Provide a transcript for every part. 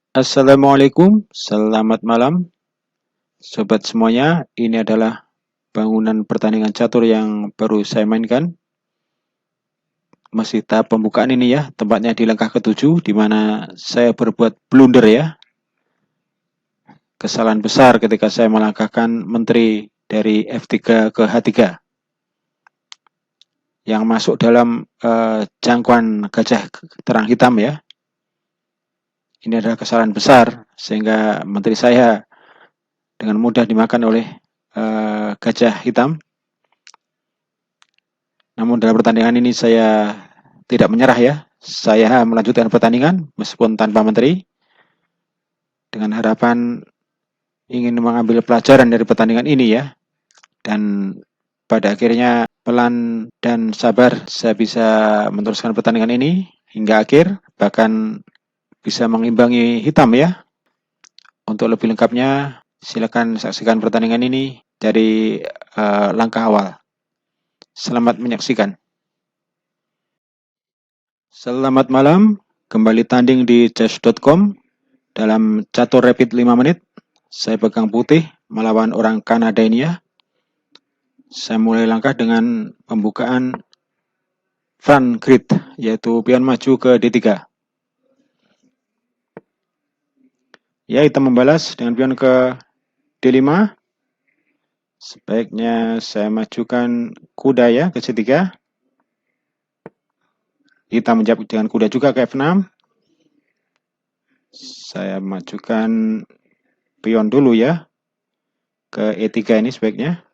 Assalamualaikum, selamat malam sobat semuanya. Ini adalah bangunan pertandingan catur yang baru saya mainkan. Masih tahap pembukaan ini ya, tempatnya di langkah ke-7 di mana saya berbuat blunder ya. Kesalahan besar ketika saya melangkahkan menteri dari F3 ke H3 yang masuk dalam jangkauan gajah terang hitam ya. Ini adalah kesalahan besar sehingga menteri saya dengan mudah dimakan oleh gajah hitam. Namun dalam pertandingan ini saya tidak menyerah ya. Saya melanjutkan pertandingan meskipun tanpa menteri dengan harapan ingin mengambil pelajaran dari pertandingan ini ya. Dan pada akhirnya pelan dan sabar saya bisa meneruskan pertandingan ini hingga akhir, bahkan bisa mengimbangi hitam ya. Untuk lebih lengkapnya silakan saksikan pertandingan ini dari langkah awal. Selamat menyaksikan. Selamat malam, kembali tanding di chess.com dalam catur rapid 5 menit. Saya pegang putih melawan orang Kanada ini ya. Saya mulai langkah dengan pembukaan front grid, yaitu pion maju ke D3. Ya, hitam membalas dengan pion ke D5. Sebaiknya saya majukan kuda ya ke C3. Hitam menjawab dengan kuda juga ke F6. Saya majukan pion dulu ya ke E3 ini sebaiknya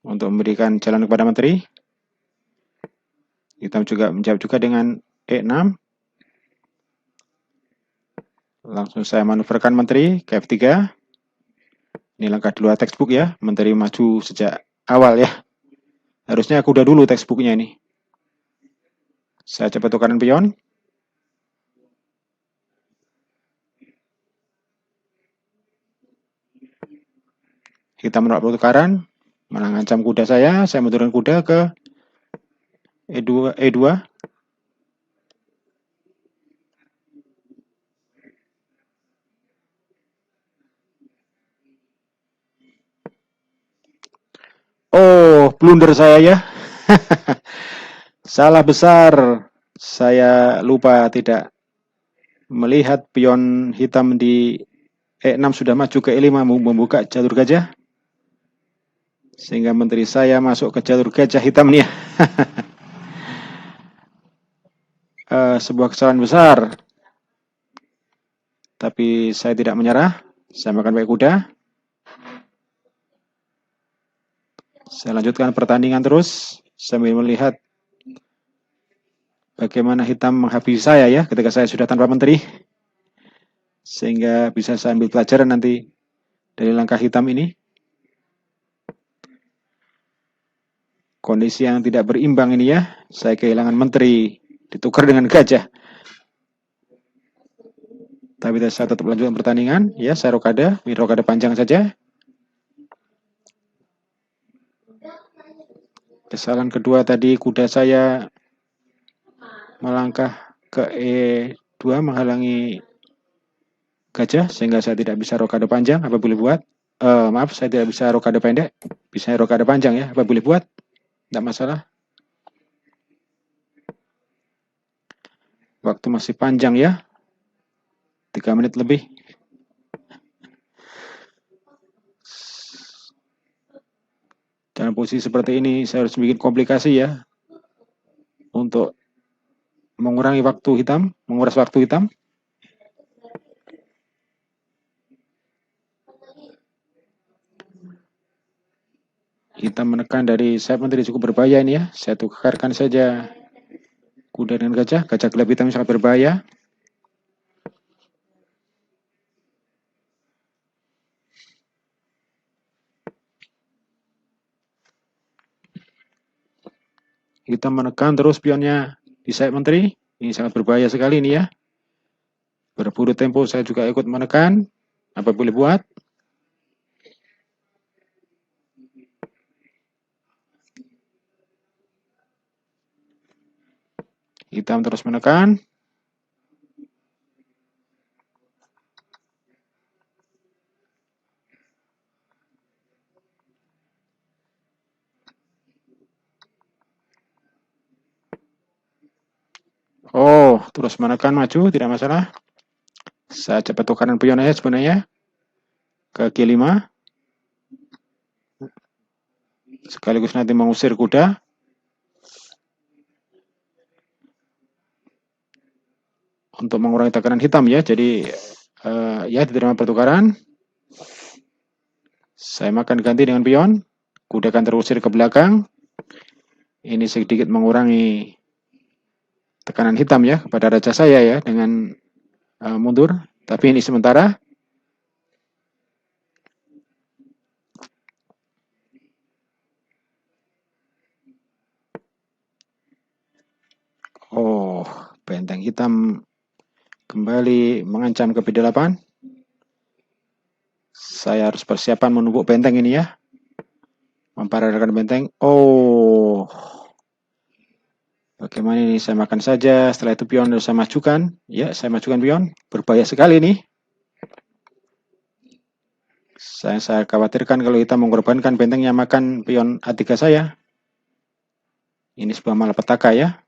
untuk memberikan jalan kepada menteri. Hitam juga menjawab juga dengan E6. Langsung saya manuverkan menteri ke F3. Ini langkah dua textbook ya, menteri maju sejak awal ya. Harusnya kuda dulu textbooknya ini. Saya coba tukaran pion. Hitam menolak pertukaran, mengancam kuda saya menurunkan kuda ke E2. Oh, blunder saya ya. Salah besar. Saya lupa tidak melihat pion hitam di E6 sudah maju ke E5 membuka jalur gajah. Sehingga menteri saya masuk ke jalur gajah hitam nih ya. Sebuah kesalahan besar. Tapi saya tidak menyerah. Saya makan pakai kuda. Saya lanjutkan pertandingan terus sambil melihat bagaimana hitam menghabisi saya ya ketika saya sudah tanpa menteri. Sehingga bisa saya ambil pelajaran nanti dari langkah hitam ini. Kondisi yang tidak berimbang ini ya. Saya kehilangan menteri ditukar dengan gajah. Tapi saya tetap lanjutkan pertandingan. Ya, saya rokade. Ini rokade panjang saja. Kesalahan kedua tadi kuda saya melangkah ke E2 menghalangi gajah sehingga saya tidak bisa rokade panjang. Apa boleh buat? Maaf, saya tidak bisa rokade pendek. Bisa rokade panjang ya. Apa boleh buat? Tidak masalah. Waktu masih panjang ya. 3 menit lebih. Dalam posisi seperti ini saya harus bikin komplikasi ya. Untuk mengurangi waktu hitam, menguras waktu hitam. Hitam menekan dari sayap menteri cukup berbahaya ini ya. Saya tukarkan saja kuda dengan gajah. Gajah gelap hitam sangat berbahaya. Hitam menekan terus pionnya di sayap menteri. Ini sangat berbahaya sekali ini ya. Berburu tempo saya juga ikut menekan. Apa boleh buat? Hitam terus menekan. Oh, terus menekan maju, tidak masalah. Saya cepat tukaran pion aja sebenarnya ke G5. Sekaligus nanti mengusir kuda. Untuk mengurangi tekanan hitam ya. Jadi ya diterima pertukaran. Saya makan ganti dengan pion. Kuda akan terusir ke belakang. Ini sedikit mengurangi tekanan hitam ya kepada raja saya ya dengan mundur. Tapi ini sementara. Oh, benteng hitam kembali mengancam ke B8. Saya harus persiapan menumbuk benteng ini ya. Memparalelkan benteng. Oh, bagaimana ini? Saya makan saja. Setelah itu pion harus saya majukan. Ya, saya majukan pion. Berbahaya sekali nih. Saya khawatirkan kalau kita mengorbankan bentengnya makan pion A3 saya. Ini sebuah malapetaka ya.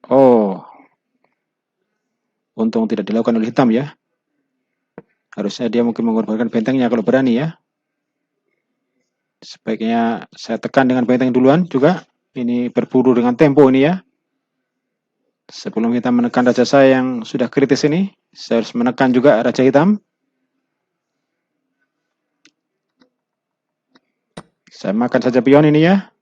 Oh, untung tidak dilakukan oleh hitam ya. Harusnya dia mungkin mengorbankan bentengnya kalau berani ya. Sebaiknya saya tekan dengan benteng duluan juga. Ini berburu dengan tempo ini ya. Sebelum kita menekan raja saya yang sudah kritis ini, saya harus menekan juga raja hitam. Saya makan saja pion ini ya.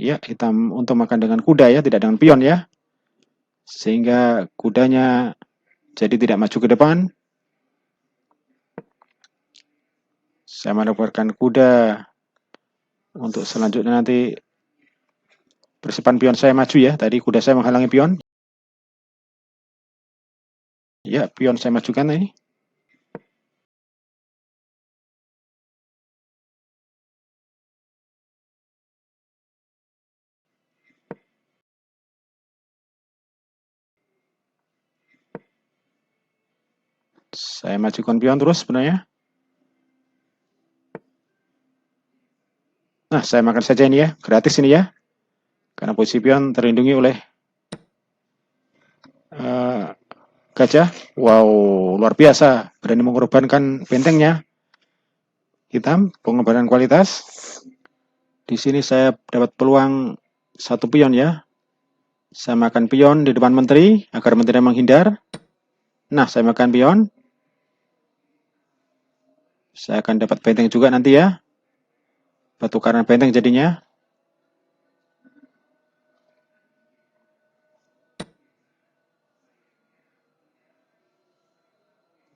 Ya, hitam untuk makan dengan kuda ya, tidak dengan pion ya. Sehingga kudanya jadi tidak maju ke depan. Saya mendapatkan kuda untuk selanjutnya nanti persiapan pion saya maju ya. Tadi kuda saya menghalangi pion. Ya, pion saya majukan ini. Saya majukan pion terus sebenarnya. Nah, saya makan saja ini ya, gratis ini ya. Karena posisi pion terlindungi oleh gajah. Wow, luar biasa. Berani mengorbankan bentengnya. Hitam, pengorbanan kualitas. Di sini saya dapat peluang satu pion ya. Saya makan pion di depan menteri agar menteri menghindar. Nah, saya makan pion. Saya akan dapat benteng juga nanti ya. Pertukaran benteng jadinya.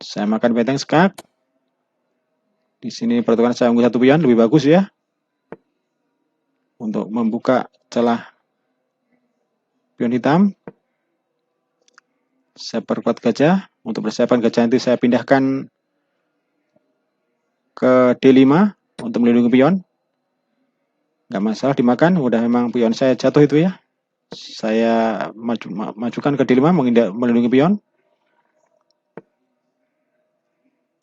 Saya makan benteng skak. Di sini pertukaran saya unggul satu pion, lebih bagus ya. Untuk membuka celah pion hitam. Saya perkuat gajah. Untuk persiapan gajah nanti saya pindahkan ke D5 untuk melindungi pion. Nggak masalah dimakan, udah memang pion saya jatuh itu ya. Saya majukan ke D5 melindungi pion.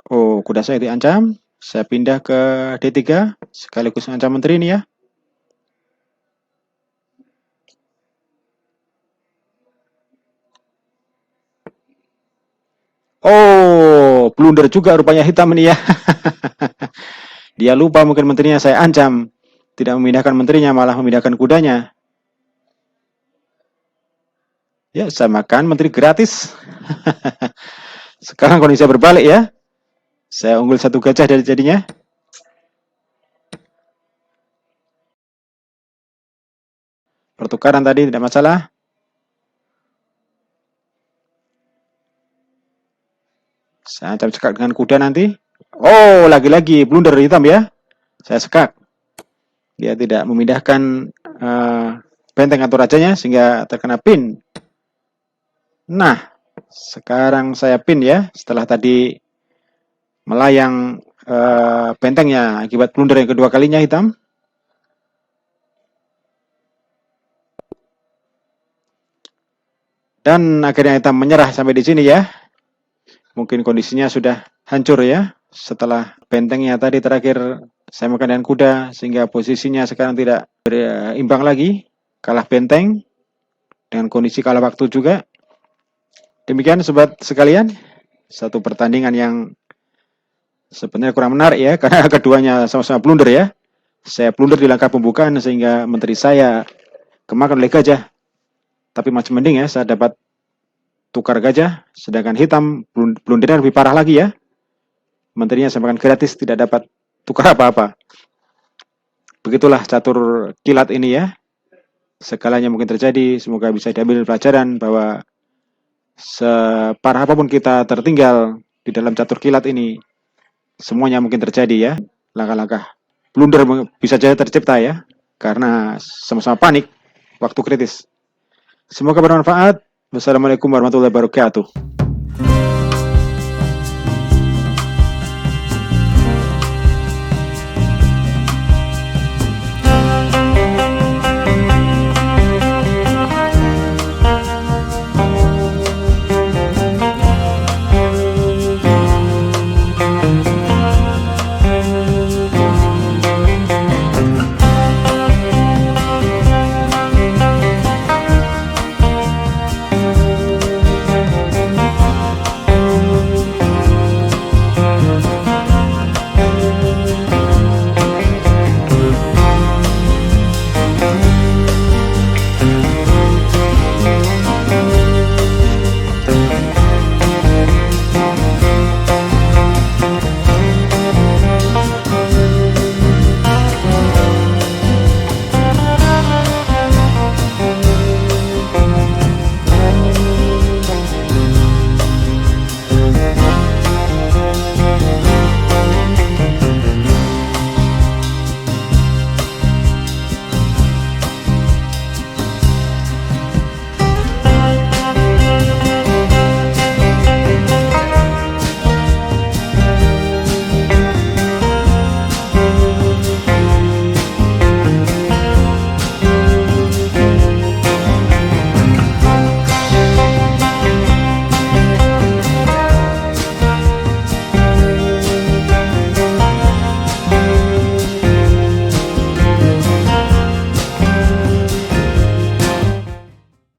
Oh, kuda saya diancam. Saya pindah ke D3 sekaligus ancam menteri ini ya. Oh, blunder juga rupanya hitam ini ya. Dia lupa mungkin menterinya saya ancam. Tidak memindahkan menterinya, malah memindahkan kudanya. Ya, saya makan menteri gratis. Sekarang kondisi berbalik ya. Saya unggul satu gajah dari jadinya. Pertukaran tadi tidak masalah. Saya ancam sekak dengan kuda nanti. Oh, lagi-lagi blunder hitam ya. Saya sekak. Dia tidak memindahkan benteng atau rajanya sehingga terkena pin. Nah, sekarang saya pin ya. Setelah tadi melayang bentengnya akibat blunder yang kedua kalinya hitam. Dan akhirnya hitam menyerah sampai di sini ya. Mungkin kondisinya sudah hancur ya. setelah bentengnya tadi terakhir saya makan dengan kuda, sehingga posisinya sekarang tidak berimbang lagi, kalah benteng dengan kondisi kalah waktu juga. Demikian sobat sekalian, satu pertandingan yang sebenarnya kurang menarik ya, karena keduanya sama-sama blunder ya. Saya blunder di langkah pembukaan sehingga menteri saya kemakan oleh gajah. Tapi masih mending ya, saya dapat tukar gajah, sedangkan hitam blundernya lebih parah lagi ya. Menterinya saya makan gratis, tidak dapat tukar apa-apa. Begitulah catur kilat ini ya. Segalanya mungkin terjadi, semoga bisa diambil pelajaran bahwa separah apapun kita tertinggal di dalam catur kilat ini, semuanya mungkin terjadi ya. Langkah-langkah blunder bisa jadi tercipta ya, karena sama-sama panik waktu kritis. Semoga bermanfaat. Wassalamualaikum warahmatullahi wabarakatuh.